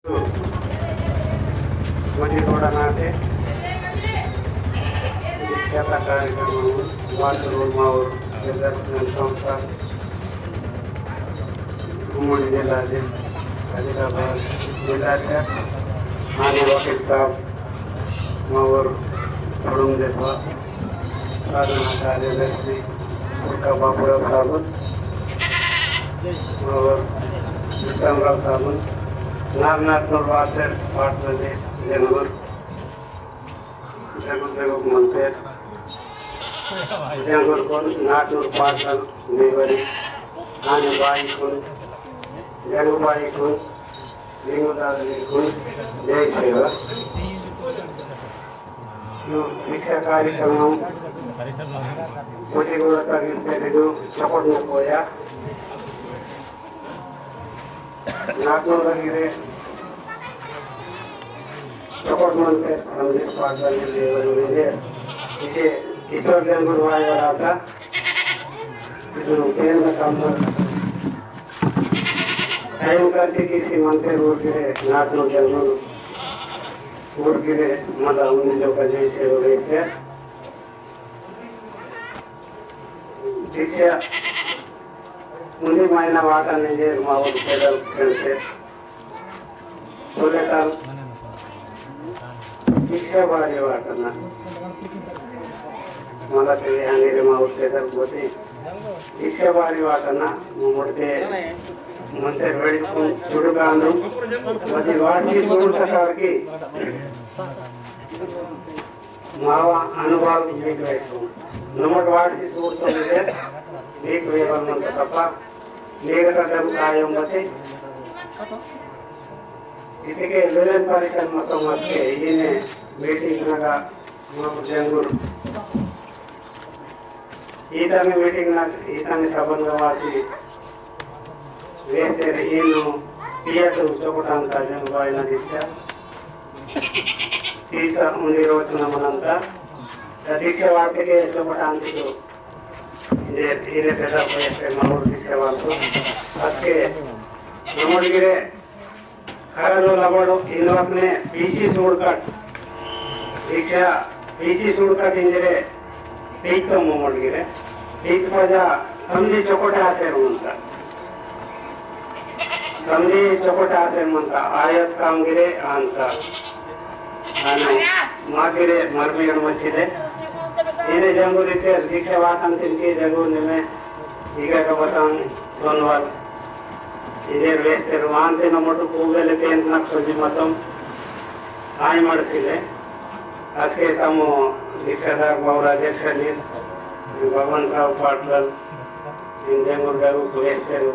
मुझे नाटे दीक्षा कार्यक्रम वास्तव संस्था उम्मीद जिला आदिलाबाद जिलाध्यक्ष माननीय वकील साहब मावर अरुण देवा साधना कार्यदर्शी उनका बाबूराव साहब और विक्रमराव साहब नागनाथ नौवासर पाटले जंगूर जगुदेव मंदिर जंगूर को नाटूर पाटल देवरी आनेबाई को जंगुबाई को लिंगदारी को जय सेवा इसका कार्यक्रम कोटिगोड़ तक सपोर्ट में होया नागनूरगिरे सपोर्ट मंत्री संदीप पाटल देवरिगे इसे ईश्वर जंगूर वायवराता केंद्र काम टाइम करके किसी मंत्री ऊर्गिरे नागनूर जंगूर ऊर्गिरे मदा उन्हें जो कजे से हो गई थे दीक्षा उन्हीं महीना वाटा नहीं है माहौल पैदल खेलते बोले कल दीक्षा बारी वाटा ना मला ते अंगेरे माहौल पैदल बोलते दीक्षा बारी वाटा ना मुझे मंदिर बड़ी चुड़कानु मध्य वासी चुड़ सकार की मावा अनुभव ये गए नमक वासी चुड़ तो मुझे एक वेवल मंत्र कपा लेकर जब आयो मते इतने के विलेन परिषद मतों मते ये ने मीटिंग लगा वहाँ जंगूर इतना में मीटिंग ना इतना में सबन गवासी वे तेरे इनो पिया तो चौकोटान का जंगूर ना दिशा तीसरा उन्हीं रोज ना मनंता तीसरे वार्ते के चौकोटान तो ये पैदा हुए माहौल दिशा वालों आज के नमोड़गिरे खराब लबड़ो इन वक्त ने पीसी जोड़कर दिशा पीसी जोड़कर इंजरे ठीक तो नमोड़गिरे ठीक वजह समझी चौकोटे आते रहूँगा समझी चौकोटे आते रहूँगा आयत काम गिरे आंता माँ गिरे मरमी मस्जिद है इन्हें जंगूर इतने दीक्षा वाटन तिनके जंगूर में इधर का बताऊं सोनवाल इधर वेस्टर वहाँ से नमोटू पूगले पेंट ना सोची मतम आई मर्सी ले आज के तमो दीक्षादार बावराजे शरीर भगवान का पाटल इन जंगूर जंगूर वेस्टर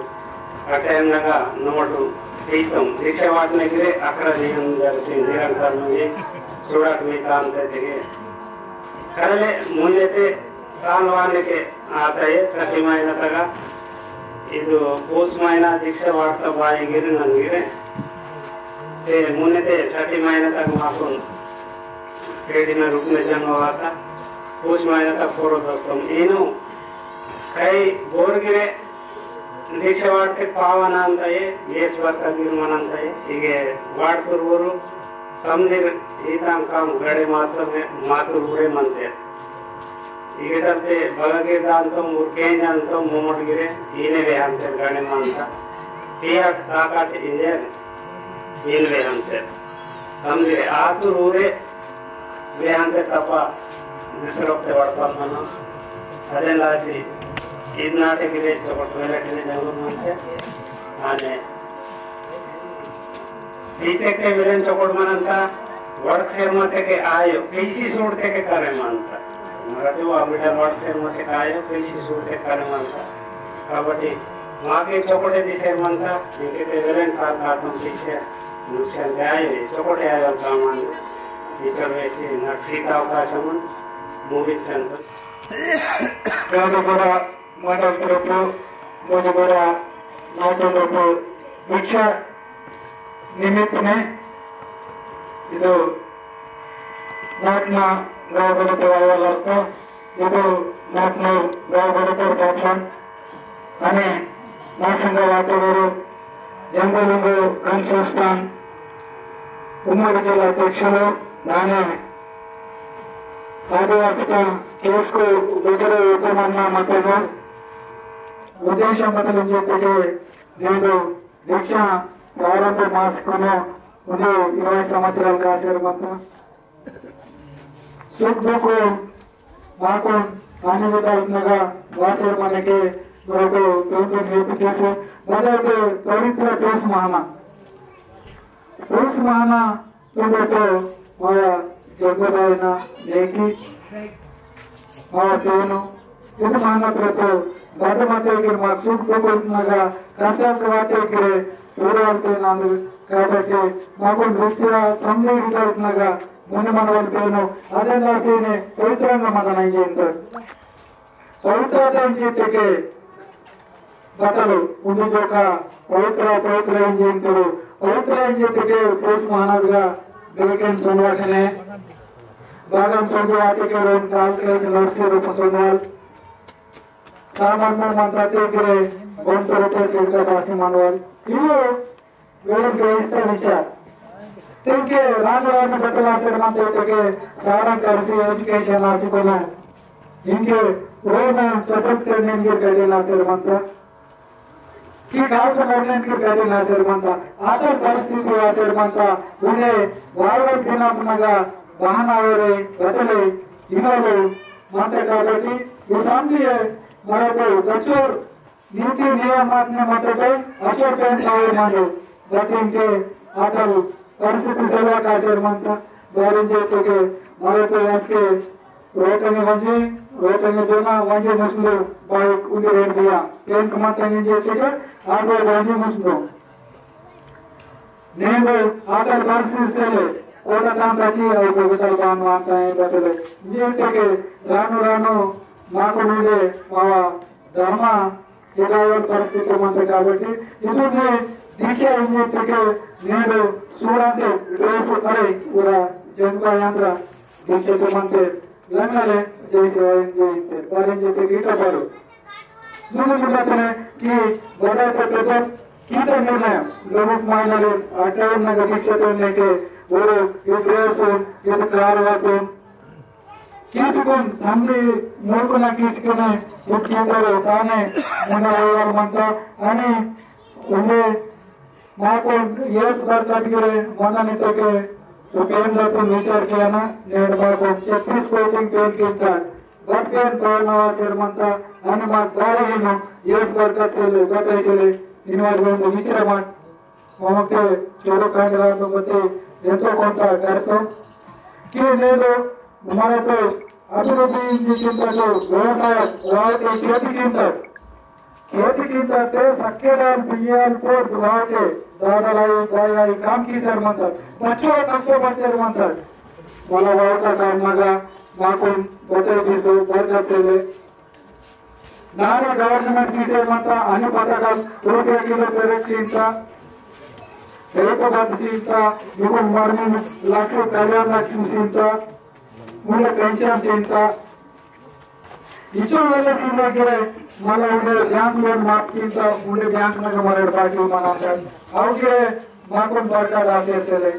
अटेन लगा नमोटू तीसम दीक्षा वाटने के लिए अकरा जीवन जैसे निरंतर में चुड़ाक में काम करते हैं करले मुझे ते साल वाले के आता है सती महीना तक इधो पोस्ट महीना दीक्षा वार्ता बाई गिरे नंगिरे ते मुझे ते सती महीना तक मासूम केडी में रुक में जन्म हुआ था पोस्ट महीना तक फोड़ो दोस्तों इनो कई बोर गिरे दीक्षा वार्ते पावन अंता है ये वार्ता गिरमान अंता है इगे वार्त पूर्वरु समझे इताम काम गड़े मातुर बुरे मनते इगेटते बगगे दांतो मुर्के जानतो मोमट गिरे इने वे हमसे गड़े मानता पिया ताकाट इंजर इन वे हमसे समझे आतुर बुरे वे हमसे तपा दिसरोक्ते वर्तमान मनो अरे लाजी इतना टे गिरे चोट वेले टे जंगल मनते आने इतने के विलेन चौकोट मनंता वर्ष के मते के आयो किसी सूट के कार्य मानता मराठी वो अमिटर वर्ष के मते के आयो किसी सूट के कार्य मानता काबटी माँ के चौकोटे दिखे मानता इनके के विलेन साथ आत्म दिखे नुस्खन के आयो चौकोटे आयो कामान इचर वैसे नर्सिका अवकाशमन मूवी सेंटर तो बड़ा मदद करो मुझे बड़ा नाटक को इच्छा निमित्त में ಇದು ನಾಟ್ನ ಗಾವಗಡತೆ ವಾಯಲಸ್ತ ಇದು ನಾಟ್ನ ಗಾವಗಡತೆ ದಾಕ್ಷನ್ અને નાસંગા વાતોરો જંગલોંગો કંસોસ્તાન ఉమ్మడి జిల్లా అధ్యక్షులు దాని ఆదివాసిక కేసుకు దగ్గర ఉద్యమన్న మతను ఉద్దేశం బదులు చెప్పి నేను దీక్ష ప్రారంభ మాసకును ముందు 20 సంవత్సరాలు కాశారు మొత్తం సుఖకు మాకు అన్ని విధాలుగా వాసే మనకి మనకు నేర్పు చేసి మొదటి పవిత్ర టోస్ట్ మహాన తోటతో మా జగదాయన లేకి మా పేను ಇದು ಮಾನಪ್ರತು ಭದ್ರಮತೆಗೆ మా సూక్ష్మగా కష్టపడతానికి పోరాడుతూ ನಾನು కాబట్టి మాకు నృత్య సందేహించగా ముందు మన పేను ಅದೆಲ್ಲ ಸೇನೆ ಪವಿತ್ರಂಗ ಮತನ చేస్తారు పవిత్రత చేతికి బట్టలు ముందు ఒక పవిత్ర ఏం చేస్తారు పవిత్ర ఏం చేతికి పోస్ట్ మహానదిగా बेगेन सोनवाने बागम सोनू आते के रोन काल के नमस्ते रूप सोनवाल सामान में मंत्राते के बंद करते के पासी मानवाल इवो वेल ग्रेट विचार तिनके रान बटला से मानते के सारा करसी एजुकेशन आसी कोना इनके रोन चटकते निंगे गडे नासे मंत्र की काल गवर्नमेंट की गडे नासे मंत्र आतर परिस्थिति आसे मंत्र उन्हें वारवर दिनापनगा वाहन आयोरे बदले इनोलो मंत्र కాబట్టి ఈ శాంతి మనకు కచోర్ नीति नियमात्ने मात्रपై అచోర్ పేన్ సాయమాను దతింకే ఆతలు పరిస్థితి సేవా కాజర్ మంత్ర వారించేతకే మనకు యాస్కే रोटने देना वंजे मुस्लिम बाइक उन्हें रेट दिया पेन कमाते नहीं जैसे के आगे वंजे मुस्लिम नहीं आकर परिस्थिति से ले कोटा काम ताची और कोटा काम मानता है बचले जीते के रानो माको नीले मावा धर्म एकावर परिस्थिति मंत्र కాబట్టి इतने दिशा इंजेते के नेडो सूराते ड्रेस को खड़े पूरा जनता यंत्र दिशा के मंत्र लंगले जैसे वाइंगे पारें जैसे गीता पढ़ो दूसरी बात है कि बड़ा पेपर गीता निर्णय लोगों मायने अठारह नगर किस्ते लेके वो ये ड्रेस को ये कारवा को किसी को सामने मोर को ना किसी को ने ये किया होता है मना वाला मंत्र अने उन्हें माँ को ये सुधार करके मना नहीं तो के तो पेन जाते विचार किया ना नेड बाको 36 कोटिंग पेन किंता बट पेन पावनवा सेरमंता अने मा दारी हिनो येस वर्कर सेले गते सेले इन्वाइरमेंट विचार मा ममके चोरो कांडरा तो मते ఎంతో కొంత करतो कि नेलो हमारे तो अभिवृद्धि जिंदालो व्यवसाय वाते खेती की ते सक्केदार बियाल को दुआते दादालाई दाई काम की सर मंत्र बच्चों कष्टों बच्चे मंत्र वाला वाला काम मगा माको बच्चे दिसो दर्जा से ले नारे गवर्नमेंट की सर मंत्र अन्य पता ₹1 किलो पेरेंट्स की इंता एक बात सी इंता युग मरने लास्ट कल्याण लक्ष्मी सी इंता मुझे पेंशन सी इंता इचो वाले स्कीम लगे माला उन्हें बैंक लोन माफ किंता उन्हें बैंक में हमारे पार्टी मनाते आगे माकुन सरकार आते से ले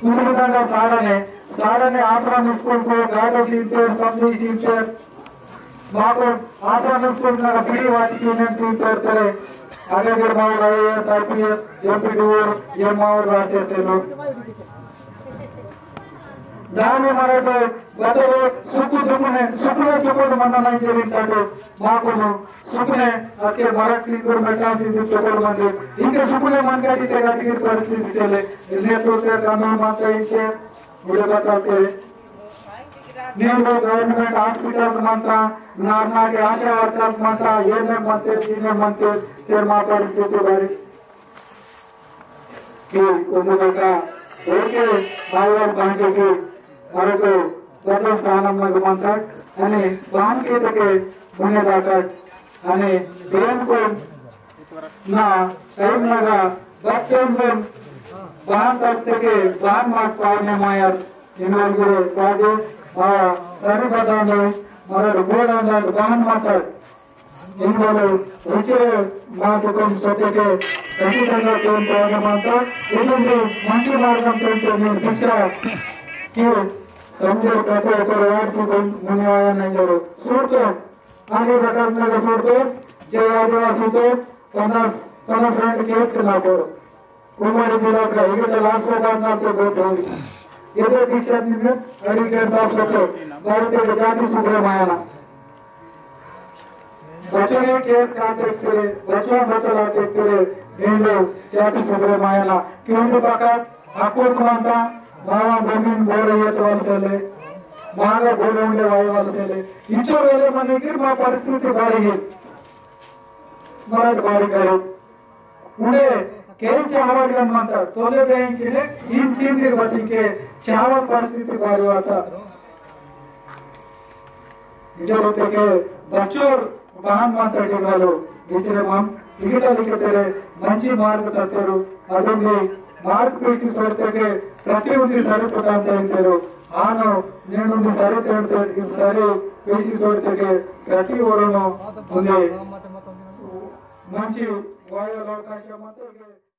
उन्हें का सारा ने आत्मा स्कूल को गाड़ो सीखते समझी सीखते माकुन आत्मा स्कूल का फ्री वाच की ने सीखते करे आगे फिर मावर आईएएस आईपीएस एमपीडीओ ये मावर रास्ते से लोग दाने मारे तो बतलो सुकुने मना नहीं जरिंटाडो माकुनो सुकुने आके मारक सिंगुर मेटा सिंगुर चोकोल मंदे इनके सुकुने मन का दिते गाटी परिस्थिति चले इन्हें तो से कानून मानते इनसे मुझे बताते नेलो गवर्नमेंट हॉस्पिटल मानता नारना के आशा वर्कर मानता ये में मानते तीन मानते तेर मा परिस्थिति बारे कि उन्होंने का ओके बावल बांधे के मरको प्रथम स्थानं मगमंतक अने बाण के तके मुने दाकट अने देन को ना टाइम लगा बच्चों में बाण तके बाण मार्ग पाने मायर इनोगे पादे आ सारी बताने मरे गोड़ा ना बाण मातर इन्होंने వచ్చే మాసకం సోతేకే ఖచ్చితంగా పేరు ప్రారంభమంతా ఇటువంటి మంచి మార్గంతో నేను శిక్ష కి समझे कहते हैं तो राज की होने वाला नहीं करो सूट आगे रखने का सूट जय आदिवासी तो तनस फ्रेंड केस करना करो उम्र जिला का एक तो लास्ट को बात ना तो बहुत होगी ये तो दिशा में अड़ी के साथ होते भारतीय जाति सुब्रमण्यम बच्चों ने केस काटे फिरे बच्चों बतलाते फिरे रेंडो जाति सुब्रमण्यम क्यों तो पका आपको मानता मामा भूमि बोले तो वाले बागा बोले उन्हें वायु वाले इंचो वेले मने की माँ परिस्थिति बारी है मराठ बारी करे उन्हें केन चावल का मंत्र तोले बैंक के लिए इन सीन के बच्चे के चावल परिस्थिति बारी आता इंचो होते के बच्चों वाहन मंत्र के वालों जिसने हम लिखिता लिखते रहे मंची मार्ग बताते रहो अदुंगे मार्ग पीस के प्रति सारे प्रकार आनो నేను सारे सारे पीस प्रति ओरनो मंची वायु